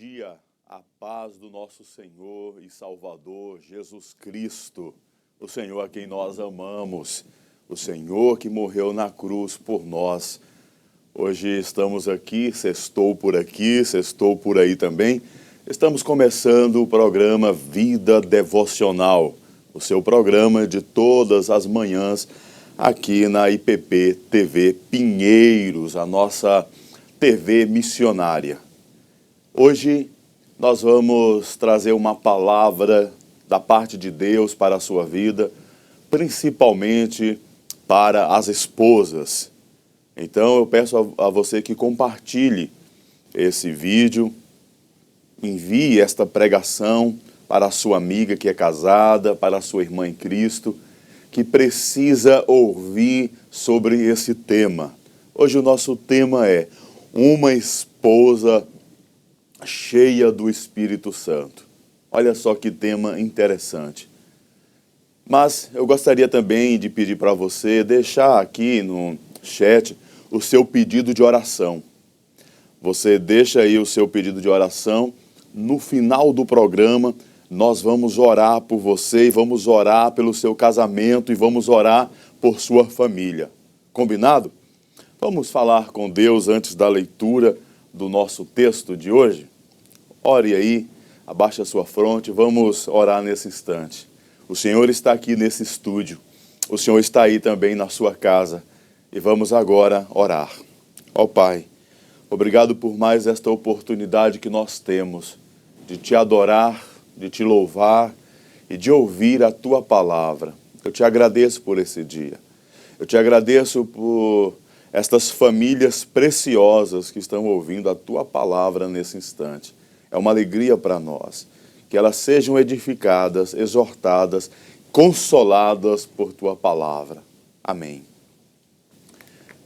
dia, a paz do nosso Senhor e Salvador Jesus Cristo, o Senhor a quem nós amamos, o Senhor que morreu na cruz por nós. Hoje estamos aqui, sextou por aqui, sextou por aí também. Estamos começando o programa Vida Devocional, o seu programa de todas as manhãs aqui na IPP TV Pinheiros, a nossa TV missionária. Hoje nós vamos trazer uma palavra da parte de Deus para a sua vida, principalmente para as esposas. Então eu peço a você que compartilhe esse vídeo, envie esta pregação para a sua amiga que é casada, para a sua irmã em Cristo, que precisa ouvir sobre esse tema. Hoje o nosso tema é uma esposa cheia do Espírito Santo. Olha só que tema interessante. Mas eu gostaria também de pedir para você deixar aqui no chat o seu pedido de oração. Você deixa aí o seu pedido de oração. No final do programa, nós vamos orar por você e vamos orar pelo seu casamento e vamos orar por sua família. Combinado? Vamos falar com Deus antes da leitura do nosso texto de hoje? Ore aí, abaixe a sua fronte, vamos orar nesse instante. O Senhor está aqui nesse estúdio, o Senhor está aí também na sua casa e vamos agora orar. Ó Pai, obrigado por mais esta oportunidade que nós temos de te adorar, de te louvar e de ouvir a tua palavra. Eu te agradeço por esse dia. Eu te agradeço por estas famílias preciosas que estão ouvindo a tua palavra nesse instante. É uma alegria para nós que elas sejam edificadas, exortadas, consoladas por tua palavra. Amém.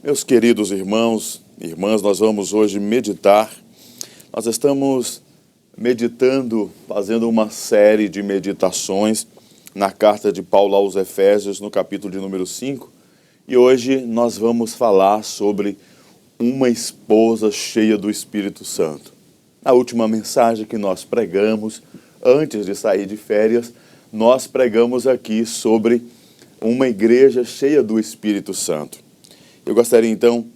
Meus queridos irmãos e irmãs, nós vamos hoje meditar. Nós estamos meditando, fazendo uma série de meditações na carta de Paulo aos Efésios, no capítulo de número 5. E hoje nós vamos falar sobre uma esposa cheia do Espírito Santo. Na última mensagem que nós pregamos, antes de sair de férias, nós pregamos aqui sobre uma igreja cheia do Espírito Santo. Eu gostaria então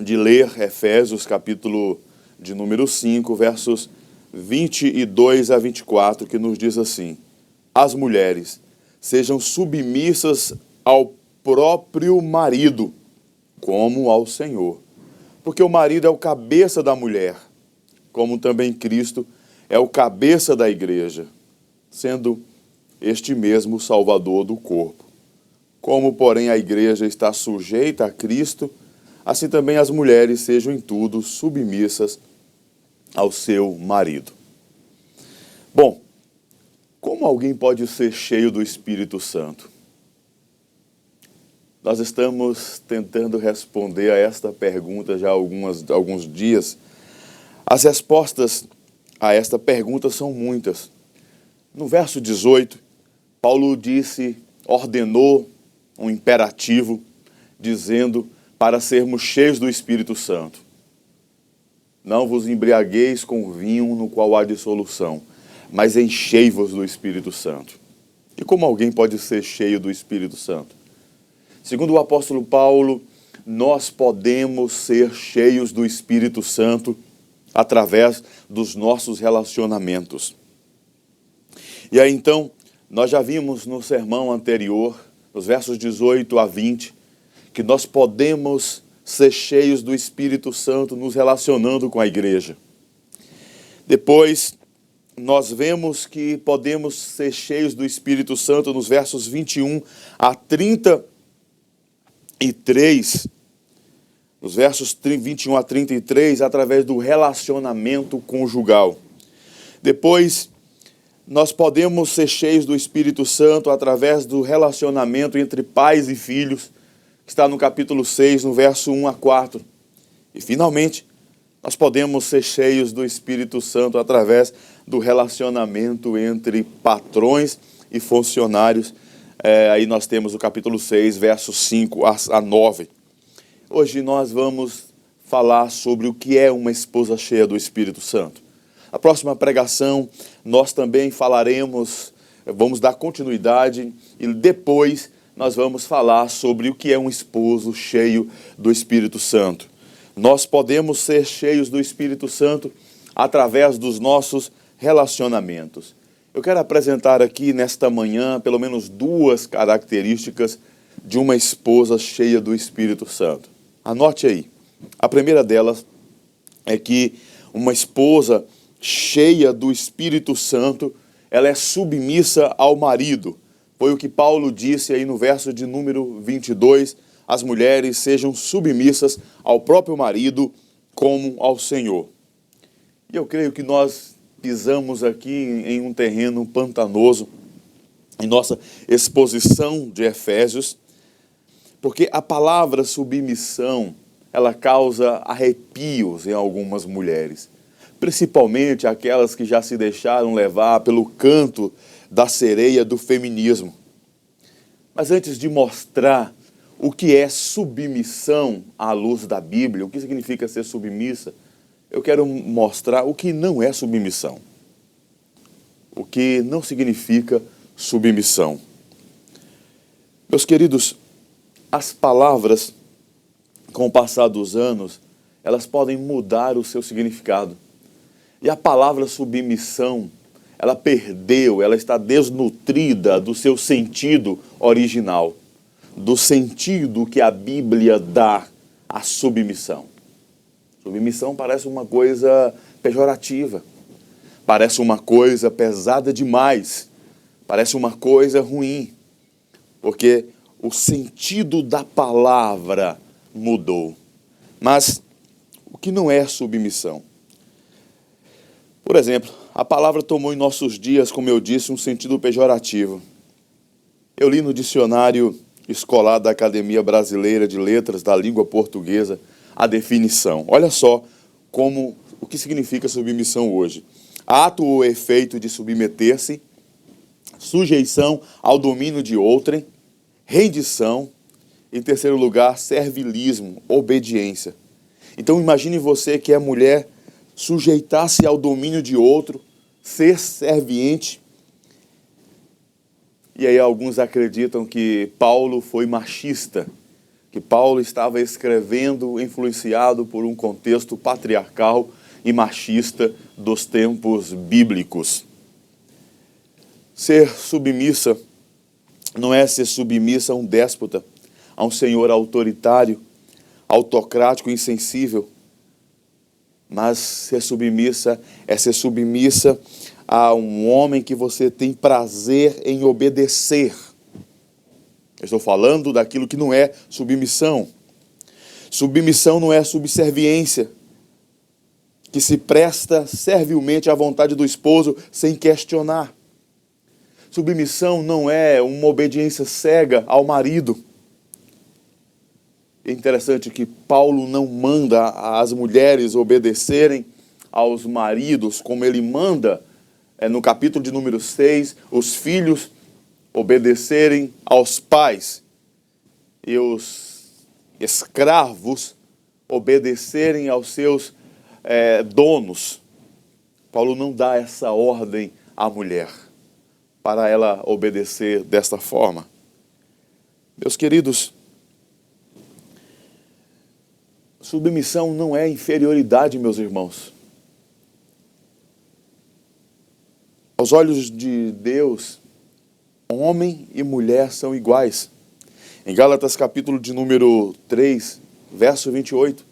de ler Efésios, capítulo de número 5, versos 22 a 24, que nos diz assim: as mulheres sejam submissas ao próprio marido, como ao Senhor. Porque o marido é o cabeça da mulher, como também Cristo é o cabeça da igreja, sendo este mesmo o Salvador do corpo. Como, porém, a igreja está sujeita a Cristo, assim também as mulheres sejam em tudo submissas ao seu marido. Bom, como alguém pode ser cheio do Espírito Santo? Nós estamos tentando responder a esta pergunta já há alguns dias. As respostas a esta pergunta são muitas. No verso 18, Paulo ordenou um imperativo, dizendo para sermos cheios do Espírito Santo. Não vos embriagueis com vinho no qual há dissolução, mas enchei-vos do Espírito Santo. E como alguém pode ser cheio do Espírito Santo? Segundo o apóstolo Paulo, nós podemos ser cheios do Espírito Santo através dos nossos relacionamentos. E aí então, nós já vimos no sermão anterior, nos versos 18 a 20, que nós podemos ser cheios do Espírito Santo nos relacionando com a igreja. Depois, nós vemos que podemos ser cheios do Espírito Santo nos versos 21 a 33, nos versos 21 a 33, através do relacionamento conjugal. Depois, nós podemos ser cheios do Espírito Santo através do relacionamento entre pais e filhos, que está no capítulo 6, no verso 1 a 4. E, finalmente, nós podemos ser cheios do Espírito Santo através do relacionamento entre patrões e funcionários. Aí nós temos o capítulo 6, versos 5 a 9. Hoje nós vamos falar sobre o que é uma esposa cheia do Espírito Santo. A próxima pregação nós também falaremos, vamos dar continuidade e depois nós vamos falar sobre o que é um esposo cheio do Espírito Santo. Nós podemos ser cheios do Espírito Santo através dos nossos relacionamentos. Eu quero apresentar aqui nesta manhã pelo menos 2 características de uma esposa cheia do Espírito Santo. Anote aí. A primeira delas é que uma esposa cheia do Espírito Santo, ela é submissa ao marido. Foi o que Paulo disse aí no verso de número 22, as mulheres sejam submissas ao próprio marido como ao Senhor. E eu creio que nós pisamos aqui em um terreno pantanoso, em nossa exposição de Efésios, porque a palavra submissão, ela causa arrepios em algumas mulheres, principalmente aquelas que já se deixaram levar pelo canto da sereia do feminismo. Mas antes de mostrar o que é submissão à luz da Bíblia, o que significa ser submissa, eu quero mostrar o que não é submissão, o que não significa submissão. Meus queridos, as palavras, com o passar dos anos, elas podem mudar o seu significado. E a palavra submissão, ela perdeu, ela está desnutrida do seu sentido original, do sentido que a Bíblia dá à submissão. Submissão parece uma coisa pejorativa, parece uma coisa pesada demais, parece uma coisa ruim, porque o sentido da palavra mudou. Mas o que não é submissão? Por exemplo, a palavra tomou em nossos dias, como eu disse, um sentido pejorativo. Eu li no dicionário escolar da Academia Brasileira de Letras da Língua Portuguesa a definição. Olha só o que significa submissão hoje. Ato ou efeito de submeter-se, sujeição ao domínio de outrem, rendição, em terceiro lugar, servilismo, obediência. Então imagine você que é mulher, sujeitar-se ao domínio de outro, ser serviente. E aí alguns acreditam que Paulo foi machista, que Paulo estava escrevendo influenciado por um contexto patriarcal e machista dos tempos bíblicos. Ser submissa não é ser submissa a um déspota, a um senhor autoritário, autocrático e insensível, mas ser submissa é ser submissa a um homem que você tem prazer em obedecer. Eu estou falando daquilo que não é submissão. Submissão não é subserviência, que se presta servilmente à vontade do esposo sem questionar. Submissão não é uma obediência cega ao marido. É interessante que Paulo não manda as mulheres obedecerem aos maridos, como ele manda no capítulo de número 6, os filhos obedecerem aos pais e os escravos obedecerem aos seus donos. Paulo não dá essa ordem à mulher para ela obedecer desta forma. Meus queridos, submissão não é inferioridade, meus irmãos. Aos olhos de Deus, homem e mulher são iguais. Em Gálatas capítulo de número 3, verso 28,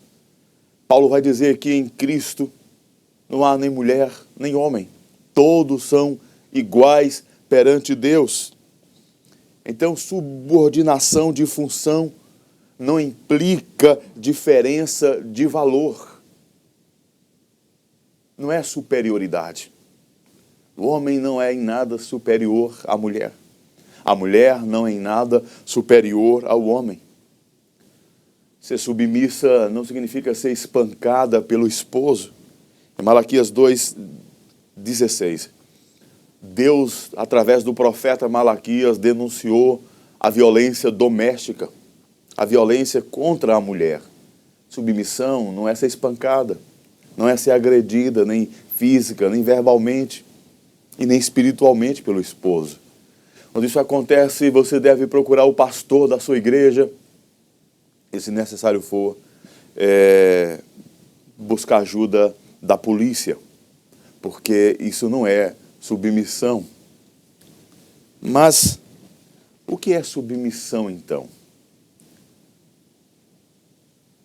Paulo vai dizer que em Cristo não há nem mulher, nem homem. Todos são iguais perante Deus. Então, subordinação de função não implica diferença de valor. Não é superioridade. O homem não é em nada superior à mulher. A mulher não é em nada superior ao homem. Ser submissa não significa ser espancada pelo esposo. Em Malaquias 2:16, Deus, através do profeta Malaquias, denunciou a violência doméstica, a violência contra a mulher. Submissão não é ser espancada, não é ser agredida, nem física, nem verbalmente e nem espiritualmente pelo esposo. Quando isso acontece, você deve procurar o pastor da sua igreja e, se necessário for, buscar ajuda da polícia, porque isso não é submissão. Mas o que é submissão, então?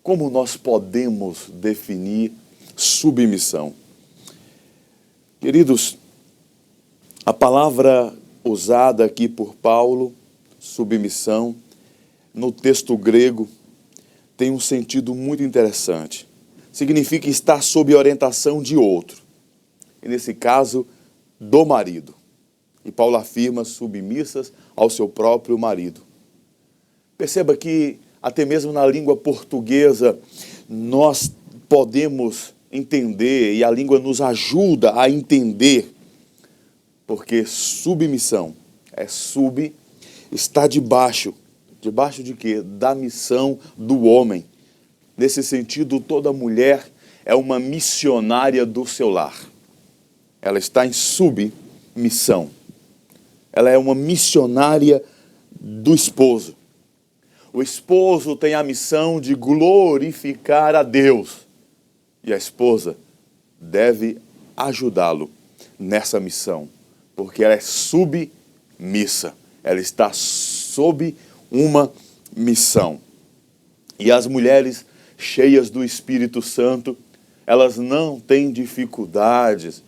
Como nós podemos definir submissão? Queridos, a palavra usada aqui por Paulo, submissão, no texto grego, tem um sentido muito interessante. Significa estar sob orientação de outro. E nesse caso, do marido. E Paulo afirma submissas ao seu próprio marido. Perceba que até mesmo na língua portuguesa nós podemos entender, e a língua nos ajuda a entender, porque submissão é está debaixo. Debaixo de quê? Da missão do homem. Nesse sentido, toda mulher é uma missionária do seu lar. Ela está em submissão. Ela é uma missionária do esposo. O esposo tem a missão de glorificar a Deus. E a esposa deve ajudá-lo nessa missão, porque ela é submissa. Ela está sob uma missão. E as mulheres cheias do Espírito Santo, elas não têm dificuldades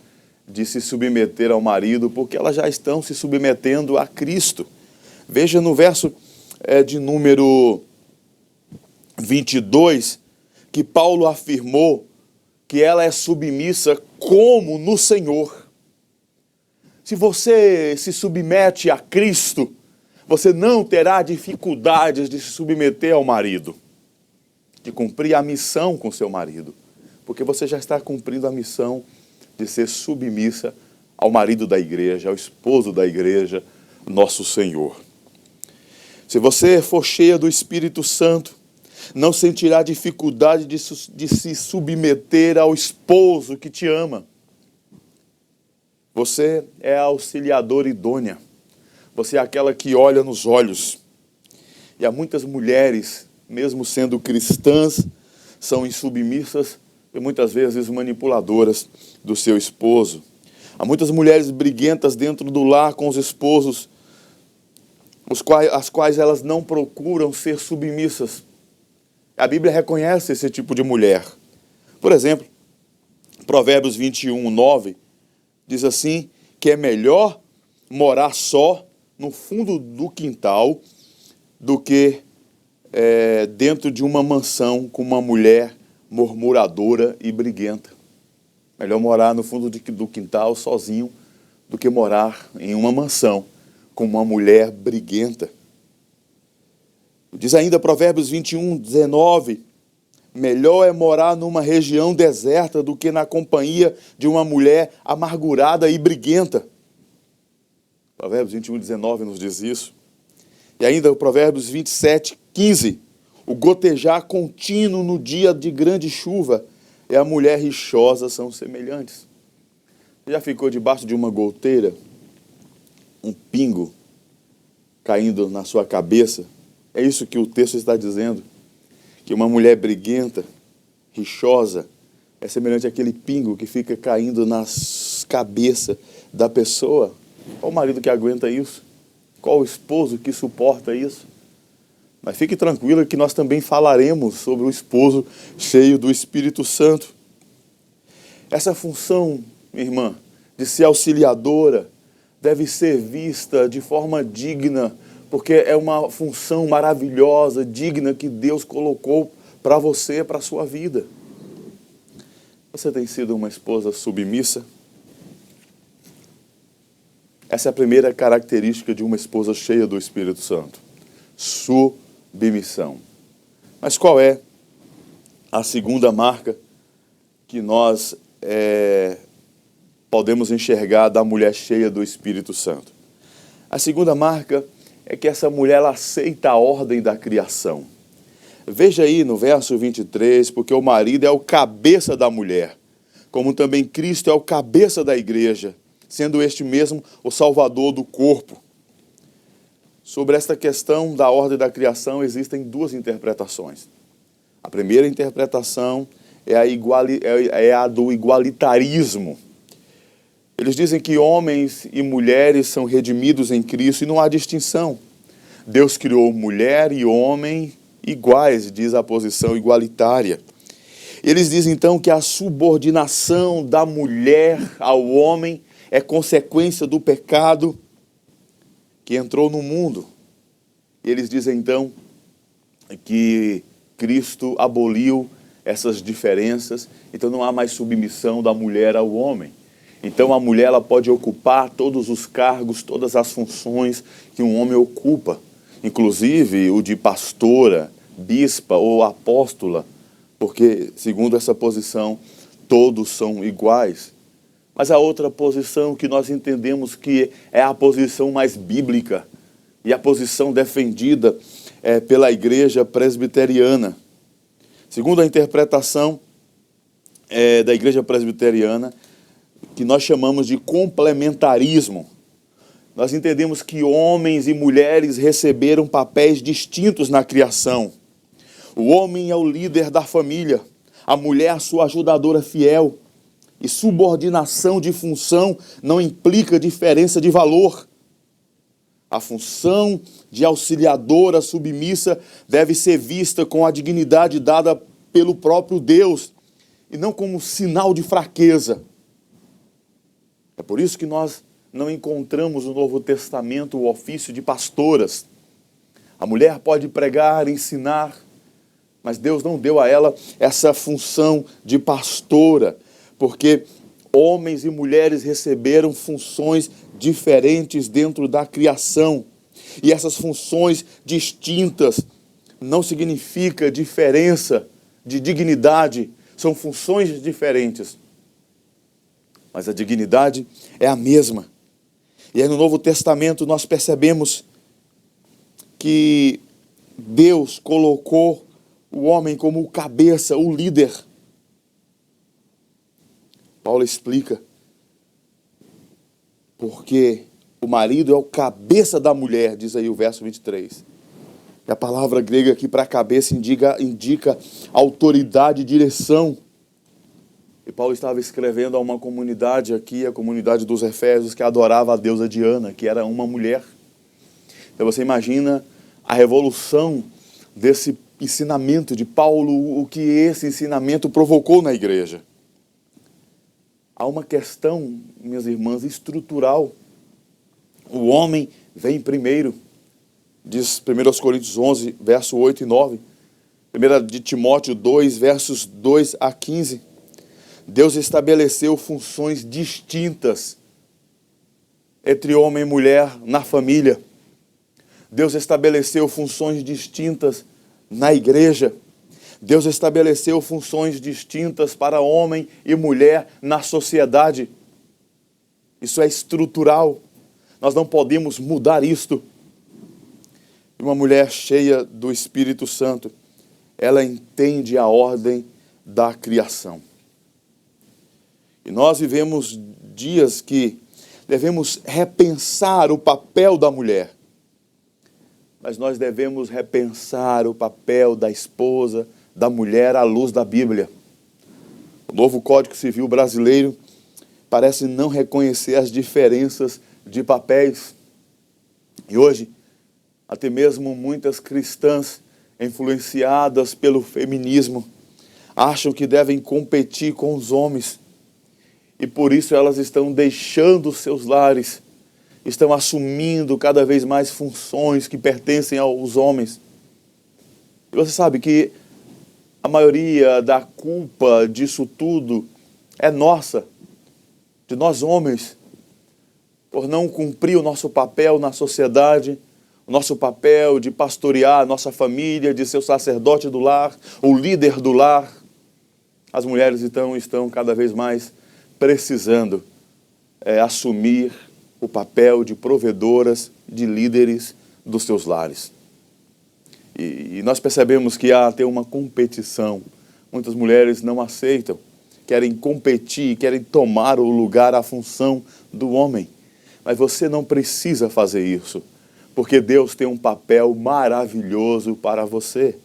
de se submeter ao marido, porque elas já estão se submetendo a Cristo. Veja no verso de número 22, que Paulo afirmou que ela é submissa como no Senhor. Se você se submete a Cristo, você não terá dificuldades de se submeter ao marido, de cumprir a missão com seu marido, porque você já está cumprindo a missão de ser submissa ao marido da igreja, ao esposo da igreja, nosso Senhor. Se você for cheia do Espírito Santo, não sentirá dificuldade de se submeter ao esposo que te ama. Você é a auxiliadora idônea. Você é aquela que olha nos olhos. E há muitas mulheres, mesmo sendo cristãs, são insubmissas e muitas vezes manipuladoras do seu esposo. Há muitas mulheres briguentas dentro do lar com os esposos, as quais elas não procuram ser submissas. A Bíblia reconhece esse tipo de mulher. Por exemplo, Provérbios 21, 9, diz assim, que é melhor morar só no fundo do quintal do que dentro de uma mansão com uma mulher murmuradora e briguenta. Melhor morar no fundo do quintal sozinho do que morar em uma mansão com uma mulher briguenta. Diz ainda Provérbios 21, 19, melhor é morar numa região deserta do que na companhia de uma mulher amargurada e briguenta. Provérbios 21, 19 nos diz isso. E ainda o Provérbios 27, 15, o gotejar contínuo no dia de grande chuva e a mulher rixosa são semelhantes. Você já ficou debaixo de uma goteira, um pingo caindo na sua cabeça? É isso que o texto está dizendo, que uma mulher briguenta, rixosa, é semelhante àquele pingo que fica caindo na cabeça da pessoa. Qual o marido que aguenta isso? Qual o esposo que suporta isso? Mas fique tranquila que nós também falaremos sobre o esposo cheio do Espírito Santo. Essa função, minha irmã, de ser auxiliadora, deve ser vista de forma digna, porque é uma função maravilhosa, digna, que Deus colocou para você, para a sua vida. Você tem sido uma esposa submissa? Essa é a primeira característica de uma esposa cheia do Espírito Santo. Submissão. Mas qual é a segunda marca que nós podemos enxergar da mulher cheia do Espírito Santo? A segunda marca é que essa mulher ela aceita a ordem da criação. Veja aí no verso 23, porque o marido é o cabeça da mulher, como também Cristo é o cabeça da igreja, sendo este mesmo o Salvador do corpo. Sobre esta questão da ordem da criação existem duas interpretações. A primeira interpretação é a do igualitarismo. Eles dizem que homens e mulheres são redimidos em Cristo e não há distinção. Deus criou mulher e homem iguais, diz a posição igualitária. Eles dizem então que a subordinação da mulher ao homem é consequência do pecado que entrou no mundo. Eles dizem então que Cristo aboliu essas diferenças, então não há mais submissão da mulher ao homem. Então a mulher ela pode ocupar todos os cargos, todas as funções que um homem ocupa, inclusive o de pastora, bispa ou apóstola, porque, segundo essa posição, todos são iguais. Mas a outra posição que nós entendemos que é a posição mais bíblica e a posição defendida pela igreja presbiteriana. Segundo a interpretação da igreja presbiteriana, que nós chamamos de complementarismo, nós entendemos que homens e mulheres receberam papéis distintos na criação. O homem é o líder da família, a mulher a sua ajudadora fiel. E subordinação de função não implica diferença de valor. A função de auxiliadora submissa deve ser vista com a dignidade dada pelo próprio Deus e não como sinal de fraqueza. É por isso que nós não encontramos no Novo Testamento o ofício de pastoras. A mulher pode pregar, ensinar, mas Deus não deu a ela essa função de pastora, porque homens e mulheres receberam funções diferentes dentro da criação. E essas funções distintas não significa diferença de dignidade, são funções diferentes. Mas a dignidade é a mesma. E aí no Novo Testamento nós percebemos que Deus colocou o homem como o cabeça, o líder. Paulo explica porque o marido é o cabeça da mulher, diz aí o verso 23. E a palavra grega aqui para cabeça indica autoridade e direção. E Paulo estava escrevendo a uma comunidade aqui, a comunidade dos Efésios, que adorava a deusa Diana, que era uma mulher. Então você imagina a revolução desse ensinamento de Paulo, o que esse ensinamento provocou na igreja. Há uma questão, minhas irmãs, estrutural. O homem vem primeiro, diz 1 Coríntios 11, verso 8 e 9. 1 de Timóteo 2, versos 2 a 15. Deus estabeleceu funções distintas entre homem e mulher na família. Deus estabeleceu funções distintas na igreja. Deus estabeleceu funções distintas para homem e mulher na sociedade. Isso é estrutural. Nós não podemos mudar isto. Uma mulher cheia do Espírito Santo, ela entende a ordem da criação. E nós vivemos dias que devemos repensar o papel da mulher. Mas nós devemos repensar o papel da esposa, da mulher à luz da Bíblia. O novo Código Civil brasileiro parece não reconhecer as diferenças de papéis. E hoje, até mesmo muitas cristãs influenciadas pelo feminismo acham que devem competir com os homens. E por isso elas estão deixando seus lares, estão assumindo cada vez mais funções que pertencem aos homens. E você sabe que a maioria da culpa disso tudo é nossa, de nós homens, por não cumprir o nosso papel na sociedade, o nosso papel de pastorear a nossa família, de ser o sacerdote do lar, o líder do lar. As mulheres então estão cada vez mais precisando assumir o papel de provedoras, de líderes dos seus lares. E nós percebemos que há até uma competição. Muitas mulheres não aceitam querem competir, querem tomar o lugar, a função do homem. Mas você não precisa fazer isso, porque Deus tem um papel maravilhoso para você.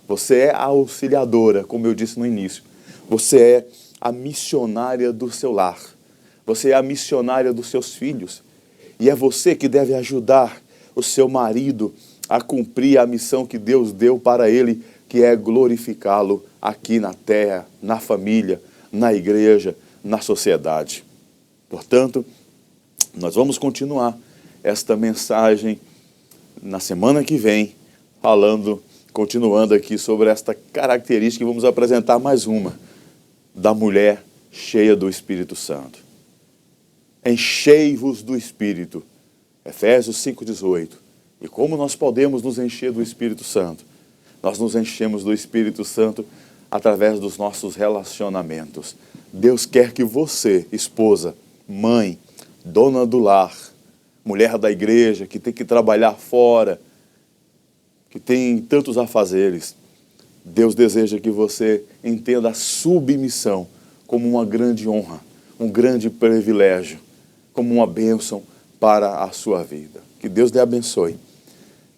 Você é a auxiliadora, como eu disse no início. Você é a missionária do seu lar. Você é a missionária dos seus filhos. E é você que deve ajudar o seu marido a cumprir a missão que Deus deu para ele, que é glorificá-lo aqui na terra, na família, na igreja, na sociedade. Portanto, nós vamos continuar esta mensagem na semana que vem, continuando aqui sobre esta característica, e vamos apresentar mais uma, da mulher cheia do Espírito Santo. Enchei-vos do Espírito, Efésios 5,18. E como nós podemos nos encher do Espírito Santo? Nós nos enchemos do Espírito Santo através dos nossos relacionamentos. Deus quer que você, esposa, mãe, dona do lar, mulher da igreja, que tem que trabalhar fora, que tem tantos afazeres, Deus deseja que você entenda a submissão como uma grande honra, um grande privilégio, como uma bênção para a sua vida. Que Deus lhe abençoe.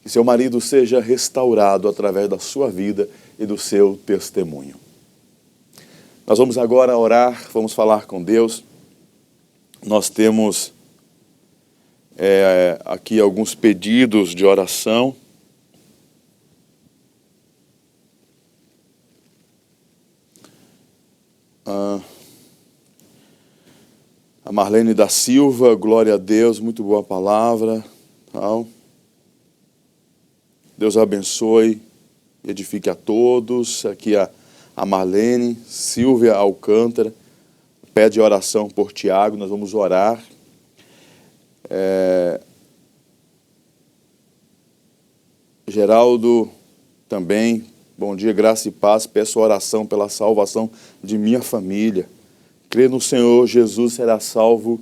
Que seu marido seja restaurado através da sua vida e do seu testemunho. Nós vamos agora orar, vamos falar com Deus. Nós temos aqui alguns pedidos de oração. A Marlene da Silva, glória a Deus, muito boa palavra. Deus abençoe, edifique a todos. Aqui a Marlene, Silvia Alcântara, pede oração por Tiago, nós vamos orar. Geraldo também, bom dia, graça e paz, peço oração pela salvação de minha família. Crê no Senhor Jesus, será salvo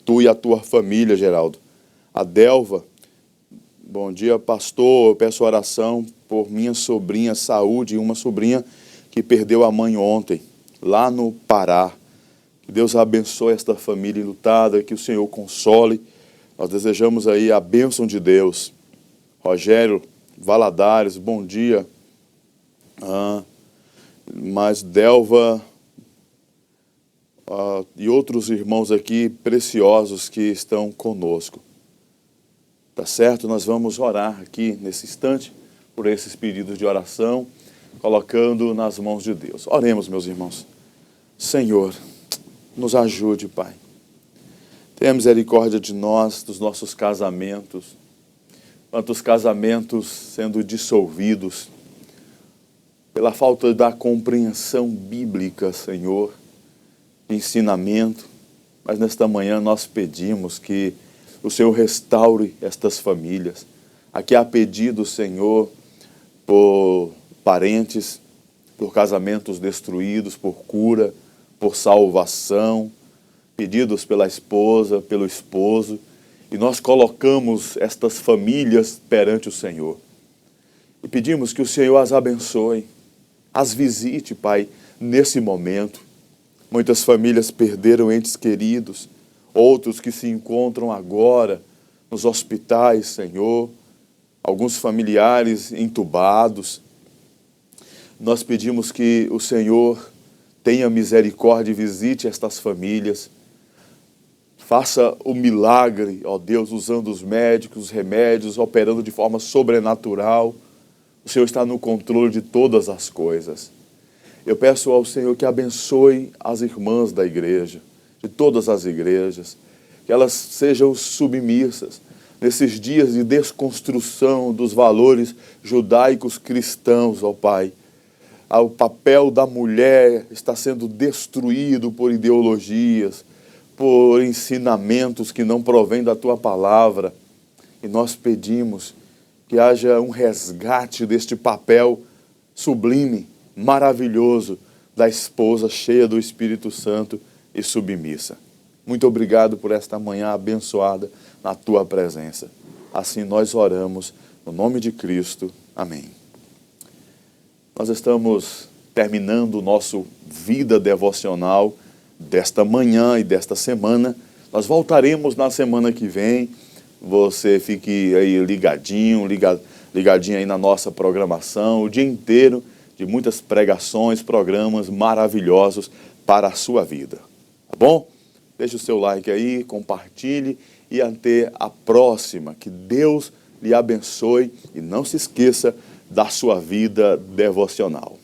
tu e a tua família, Geraldo. A Delva, bom dia, pastor, eu peço oração por minha sobrinha Saúde, uma sobrinha que perdeu a mãe ontem, lá no Pará. Que Deus abençoe esta família enlutada, que o Senhor console. Nós desejamos aí a bênção de Deus. Rogério Valadares, bom dia. Mas Delva e outros irmãos aqui preciosos que estão conosco. Tá certo? Nós vamos orar aqui nesse instante por esses pedidos de oração, colocando nas mãos de Deus. Oremos, meus irmãos. Senhor, nos ajude, Pai. Tenha misericórdia de nós, dos nossos casamentos. Quantos casamentos sendo dissolvidos pela falta da compreensão bíblica, Senhor, de ensinamento. Mas nesta manhã nós pedimos que o Senhor restaure estas famílias. Aqui há pedido, Senhor, por parentes, por casamentos destruídos, por cura, por salvação, pedidos pela esposa, pelo esposo, e nós colocamos estas famílias perante o Senhor. E pedimos que o Senhor as abençoe, as visite, Pai, nesse momento. Muitas famílias perderam entes queridos, outros que se encontram agora nos hospitais, Senhor, alguns familiares entubados. Nós pedimos que o Senhor tenha misericórdia e visite estas famílias. Faça o milagre, ó Deus, usando os médicos, os remédios, operando de forma sobrenatural. O Senhor está no controle de todas as coisas. Eu peço ao Senhor que abençoe as irmãs da igreja, de todas as igrejas, que elas sejam submissas nesses dias de desconstrução dos valores judaicos cristãos, ó Pai. O papel da mulher está sendo destruído por ideologias, por ensinamentos que não provêm da Tua palavra. E nós pedimos que haja um resgate deste papel sublime, maravilhoso, da esposa cheia do Espírito Santo e submissa. Muito obrigado por esta manhã abençoada na Tua presença. Assim nós oramos, no nome de Cristo. Amém. Nós estamos terminando o nosso Vida Devocional desta manhã e desta semana. Nós voltaremos na semana que vem. Você fique aí ligadinho aí na nossa programação, o dia inteiro de muitas pregações, programas maravilhosos para a sua vida. Tá bom? Deixe o seu like aí, compartilhe e até a próxima. Que Deus lhe abençoe e não se esqueça da sua vida devocional.